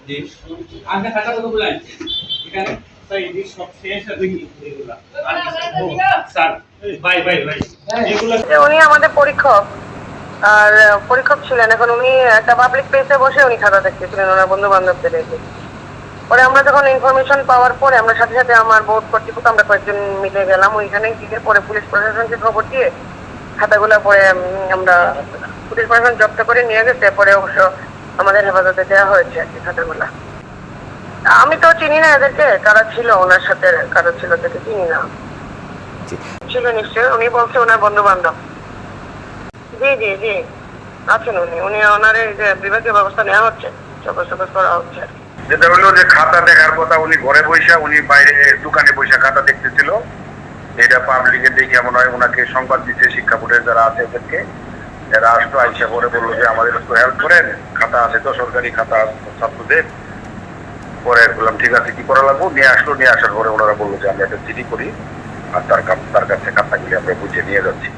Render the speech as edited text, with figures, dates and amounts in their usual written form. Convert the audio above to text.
জি। আগে খাতা কতগুলো আছে এখানে? স্যার এই সব শেষ আছে কি এগুলা? আর স্যার বাই বাই বাই এগুলা উনি আমাদের পরীক্ষক আর পরীক্ষক ছিলেন। এখন উনি একটা পাবলিক প্লেসে বসে উনি খাতা দেখতেছিলেন ওনার বন্ধু বান্ধবদের রেখে। পরে আমরা যখন ইনফরমেশন পাওয়ার পরে আমরা সাথে সাথে আমার বোর্ড কর্তৃপক্ষ আমরা কয়েকজন মিলে গেলাম ওইখানে, গিয়ে পরে পুলিশ প্রশাসনকে খবর দিয়ে খাতাগুলো পরে আমরা পুলিশ প্রশাসন জব্দ করে নিয়ে গেছে। পরে অবশ্য আমাদের হেফাজতে দেওয়া হয়েছে আর কি খাতাগুলা। আমি তো চিনি না এদেরকে, কারা ছিল ওনার সাথে, কারা ছিল তাকে চিনি না। ছিল নিশ্চয়ই, উনি বলছে ওনার বন্ধু বান্ধব। জি জি জি আছেন উনি, উনি ওনার এই যে বিভাগীয় ব্যবস্থা নেওয়া হচ্ছে, চকস করা হচ্ছে। যেটা হলো যে খাতা দেখার কথা, উনি ঘরে বসে, উনি বাইরে দোকানে বসে খাতা দেখতেছিল। এটা পাবলিকের দেখে মনে হয় ওনাকে সংবাদ দিচ্ছে শিক্ষা বোর্ডের যারা আছে ওদেরকে। এরা আসতো, আইসা পরে বললো যে আমাদের একটু হেল্প করেন, খাতা আছে তো সরকারি খাতা ছাত্রদের। পরে বললাম ঠিক আছে কি করা লাগবো, নিয়ে আসলো। নিয়ে আসার পরে ওনারা বললো যে আমরা একটা চিঠি করি আর তার কাছে খাতাগুলি আমরা বুঝে নিয়ে যাচ্ছি।